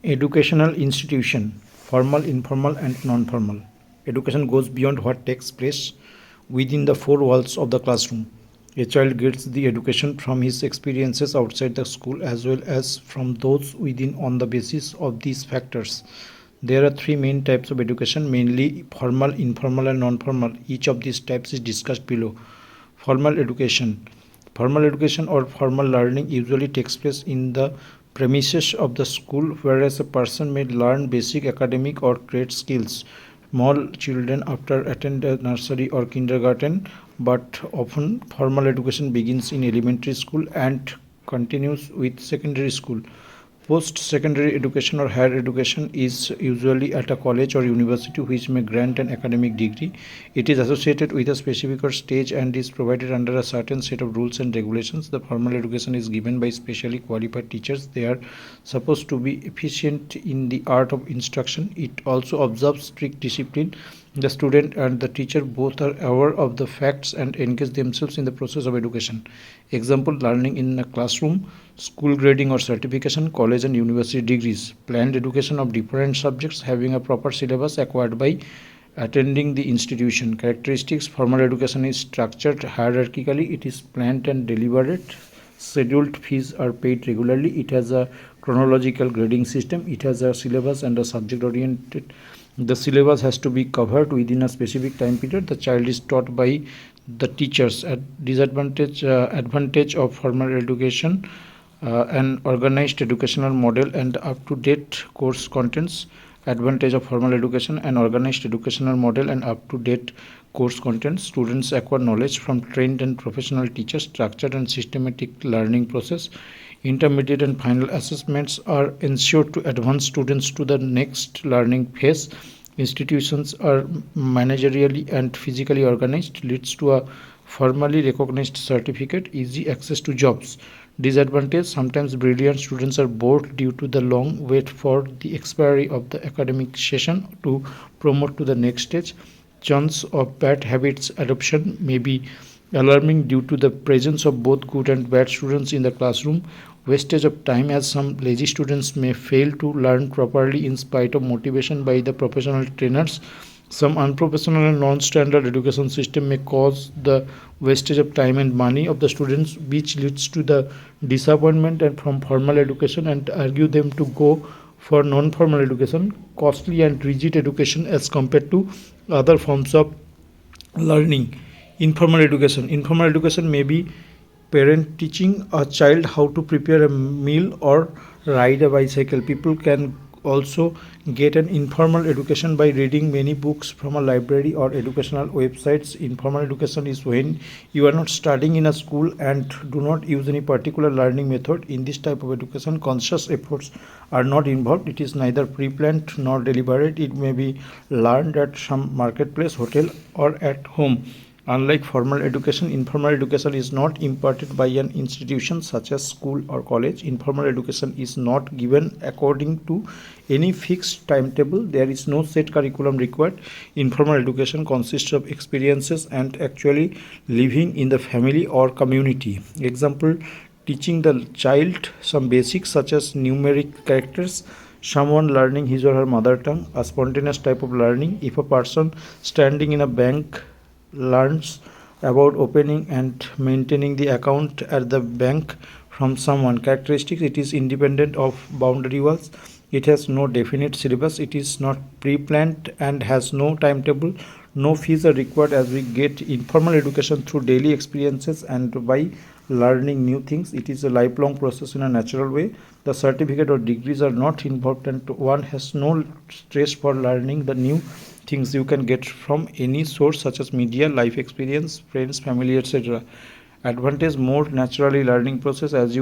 Educational institution, formal, informal, and non-formal. Education goes beyond what takes place within the four walls of the classroom. A child gets the education from his experiences outside the school as well as from those within. On the basis of these factors, there are three main types of education, mainly formal, informal, and non-formal. Each of these types is discussed below. Formal education. Formal education or formal learning usually takes place in the premises of the school, whereas a person may learn basic academic or trade skills. Small children after attend a nursery or kindergarten, but often formal education begins in elementary school and continues with secondary school. Post-secondary education or higher education is usually at a college or university which may grant an academic degree. It is associated with a specific stage and is provided under a certain set of rules and regulations. The formal education is given by specially qualified teachers. They are supposed to be efficient in the art of instruction. It also observes strict discipline. The student and the teacher both are aware of the facts and engage themselves in the process of education. Example: learning in a classroom, school grading or certification, college and university degrees. Planned education of different subjects having a proper syllabus acquired by attending the institution. Characteristics: formal education is structured hierarchically, it is planned and deliberate. Scheduled fees are paid regularly. It has a chronological grading system. It has a syllabus and a subject oriented. The syllabus has to be covered within a specific time period. The child is taught by the teachers. Advantage of formal education: an organized educational model and up-to-date course contents. Advantage of formal education: an organized educational model and up-to-date course contents. Students acquire knowledge from trained and professional teachers. Structured and systematic learning process. Intermediate and final assessments are ensured to advance students to the next learning phase. Institutions are managerially and physically organized, leads to a formally recognized certificate, easy access to jobs. Disadvantage: sometimes brilliant students are bored due to the long wait for the expiry of the academic session to promote to the next stage. Chance of bad habits adoption may be alarming due to the presence of both good and bad students in the classroom. Wastage of time, as some lazy students may fail to learn properly in spite of motivation by the professional trainers. Some unprofessional and non-standard education system may cause the wastage of time and money of the students, which leads to the disappointment and from formal education and argue them to go for non-formal education. Costly and rigid education as compared to other forms of learning. Informal education may be parent teaching a child how to prepare a meal or ride a bicycle. People can also get an informal education by reading many books from a library or educational websites. Informal education is when you are not studying in a school and do not use any particular learning method. In this type of education, conscious efforts are not involved. It is neither pre-planned nor deliberate. It may be learned at some marketplace, hotel, or at home. Unlike formal education, informal education is not imparted by an institution such as school or college. Informal education is not given according to any fixed timetable. There is no set curriculum required. Informal education consists of experiences and actually living in the family or community. Example: teaching the child some basics such as numeric characters, someone learning his or her mother tongue, a spontaneous type of learning. If a person standing in a bank learns about opening and maintaining the account at the bank from someone. Characteristics: it is independent of boundary walls. It has no definite syllabus. It is not pre-planned and has no timetable. No fees are required as we get informal education through daily experiences and by learning new things. It is a lifelong process in a natural way. The certificate or degrees are not involved and one has no stress for learning the new things you can get from any source such as media, life experience, friends, family, etc. Advantage: more naturally learning process as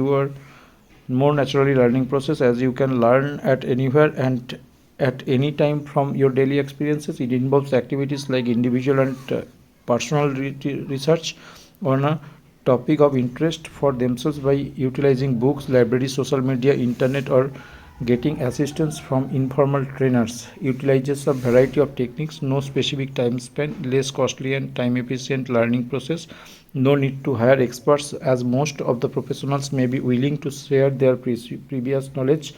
you can learn at anywhere and at any time from your daily experiences. It involves activities like individual and personal research on a topic of interest for themselves by utilizing books, libraries, social media, internet, or getting assistance from informal trainers. Utilizes a variety of techniques. No specific time spent. Less costly and time efficient learning process. No need to hire experts as most of the professionals may be willing to share their previous knowledge.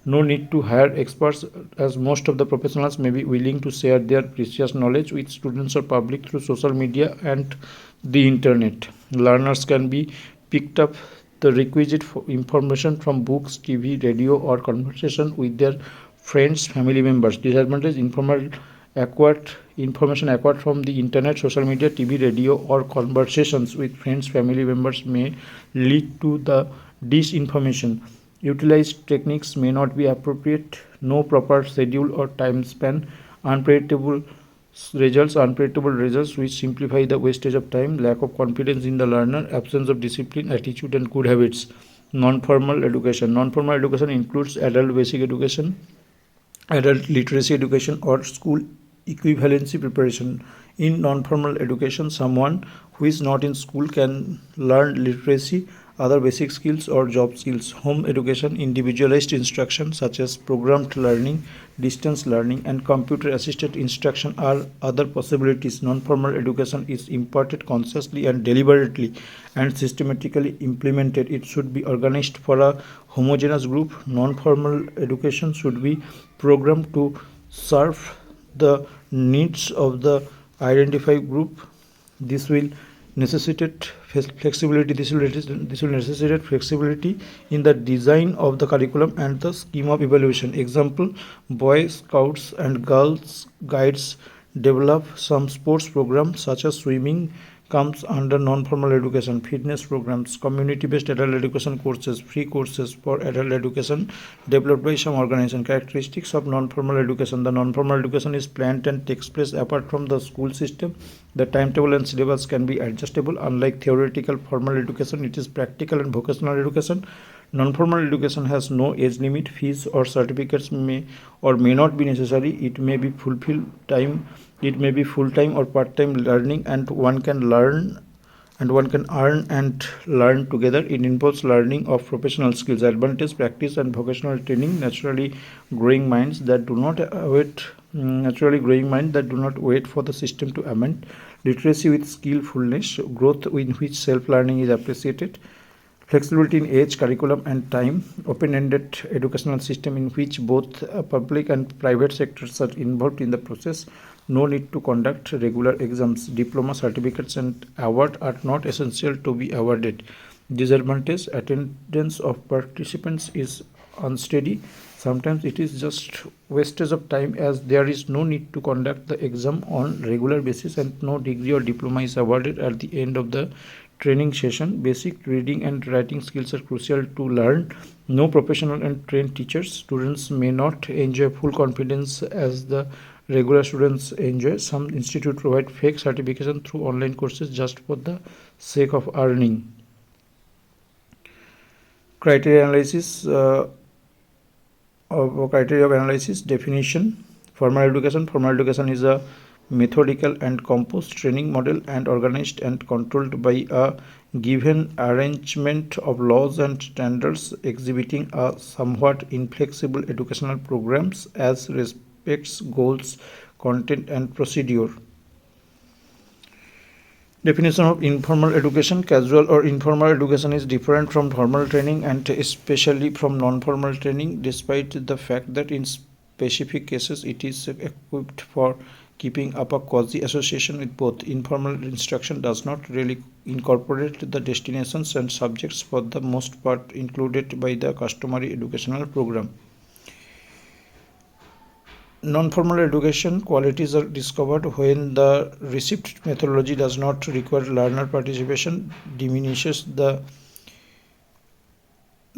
No need to hire experts, as most of the professionals may be willing to share their precious knowledge with students or public through social media and the internet. Learners can be picked up the requisite information from books, TV, radio, or conversation with their friends, family members. Disadvantage: informal acquired information acquired from the internet, social media, TV, radio, or conversations with friends, family members may lead to the disinformation. Utilized techniques may not be appropriate, no proper schedule or time span, unpredictable results which simplify the wastage of time, lack of confidence in the learner, absence of discipline, attitude, and good habits. Non-formal education. Non-formal education includes adult basic education, adult literacy education, or school equivalency preparation. In non-formal education, someone who is not in school can learn literacy, other basic skills, or job skills. Home education, individualized instruction such as programmed learning, distance learning, and computer assisted instruction are other possibilities. Non-formal education is imparted consciously and deliberately and systematically implemented. It should be organized for a homogeneous group. Non-formal education should be programmed to serve the needs of the identified group. This will necessitate flexibility. This will necessitate flexibility in the design of the curriculum and the scheme of evaluation. Example: Boy Scouts and Girls Guides develop some sports programs such as swimming comes under non-formal education. Fitness programs, community-based adult education courses, free courses for adult education developed by some organization. Characteristics of non-formal education: the non-formal education is planned and takes place apart from the school system. The timetable and syllabus can be adjustable. Unlike theoretical formal education, it is practical and vocational education. Non-formal education has no age limit. Fees or certificates may or may not be necessary. It may be full-time or part-time learning, and one can earn and learn together. It involves learning of professional skills. Advantage: practice and vocational training. Naturally growing mind that do not wait for the system to amend. Literacy with skillfulness, growth in which self-learning is appreciated. Flexibility in age, curriculum, and time. Open-ended educational system in which both public and private sectors are involved in the process. No need to conduct regular exams. Diploma, certificates, and award are not essential to be awarded. Disadvantage: attendance of participants is unsteady. Sometimes it is just wastage of time, as there is no need to conduct the exam on regular basis and no degree or diploma is awarded at the end of the training session. Basic reading and writing skills are crucial to learn. No professional and trained teachers. Students may not enjoy full confidence as the regular students enjoy. Some institutes provide fake certification through online courses just for the sake of earning. Criteria of analysis. Definition: formal education is a methodical and composed training model and organized and controlled by a given arrangement of laws and standards, exhibiting a somewhat inflexible educational programs as respects goals, content, and procedure. Definition of informal education: casual or informal education is different from formal training and especially from non-formal training, despite the fact that in specific cases it is equipped for keeping up a quasi-association with both. Informal instruction does not really incorporate the destinations and subjects for the most part included by the customary educational program. Non-formal education qualities are discovered when the received methodology does not require learner participation, diminishes the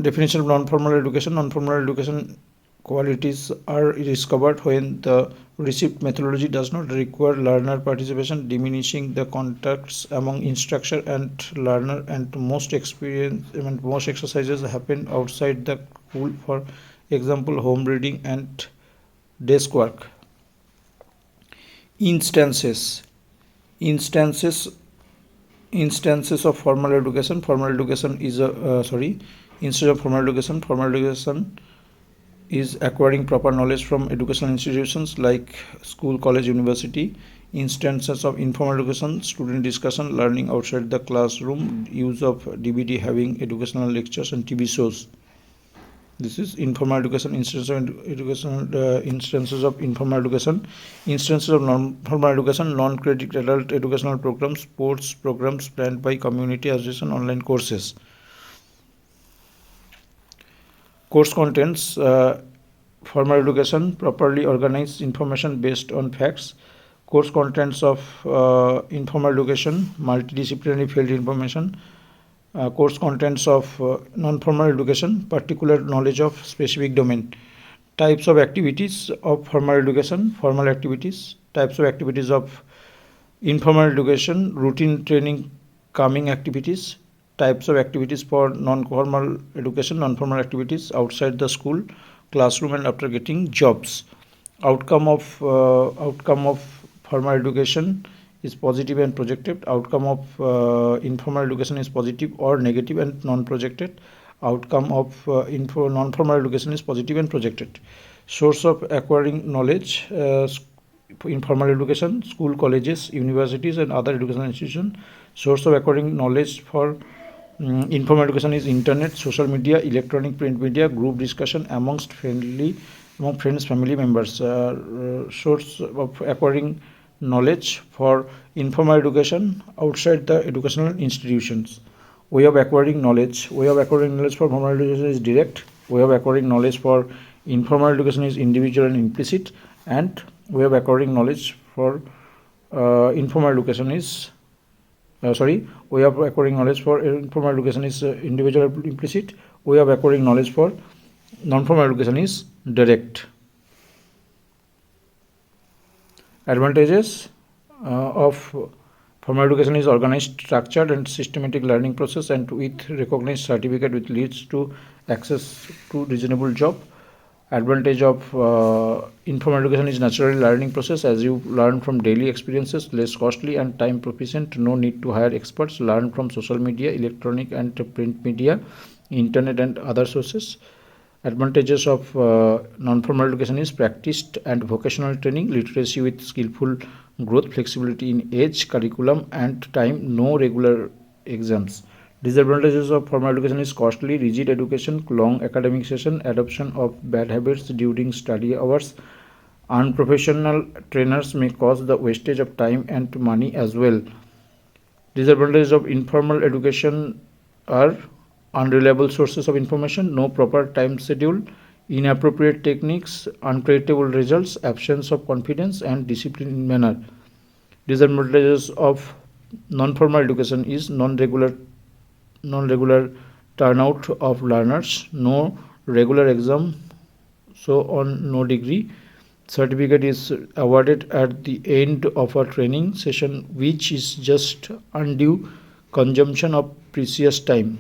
definition of non-formal education. Non-formal education qualities are discovered when the received methodology does not require learner participation, diminishing the contacts among instructor and learner, and most exercises happen outside the school, for example home reading and desk work. Instances of formal education. Instead of formal education is acquiring proper knowledge from educational institutions like school, college, university. Instances of informal education: student discussion, learning outside the classroom, use of DVD, having educational lectures, and TV shows. This is informal education, instances of informal education, instances of non-formal education, non-credit adult educational programs, sports programs planned by community association, online courses. Course contents: formal education, properly organized information based on facts. Course contents of informal education, multidisciplinary field information. Course contents of non-formal education, particular knowledge of specific domain. Types of activities of formal education, formal activities. Types of activities of informal education, routine training, calming activities. Types of activities for non-formal education, non-formal activities outside the school, classroom, and after getting jobs. Outcome of formal education is positive and projected. Outcome of informal education is positive or negative and non-projected. Outcome of non-formal education is positive and projected. Source of acquiring knowledge: informal education, school, colleges, universities, and other educational institutions. Source of acquiring knowledge for informal education is internet, social media, electronic print media, group discussion among friends, family members. Source of acquiring knowledge for informal education outside the educational institutions. Way of acquiring knowledge. Way of acquiring knowledge for formal education is direct. Way of acquiring knowledge for informal education is individual and implicit. And way of acquiring knowledge for informal education is way of acquiring knowledge for informal education is individual implicit. Way of acquiring knowledge for non-formal education is direct. Advantages of formal education is organized, structured, and systematic learning process, and with recognized certificate which leads to access to reasonable job. Advantage of informal education is natural learning process, as you learn from daily experiences, less costly and time proficient, no need to hire experts, learn from social media, electronic and print media, internet, and other sources. Advantages of non-formal education is practiced and vocational training, literacy with skillful growth, flexibility in age, curriculum, and time, no regular exams. Disadvantages of formal education is costly, rigid education, long academic session, adoption of bad habits during study hours. Unprofessional trainers may cause the wastage of time and money as well. Disadvantages of informal education are unreliable sources of information, no proper time schedule, inappropriate techniques, unpredictable results, absence of confidence, and discipline in manner. Disadvantages of non-formal education is non-regular turnout of learners, no regular exam, so on, no degree. Certificate is awarded at the end of a training session, which is just undue consumption of precious time.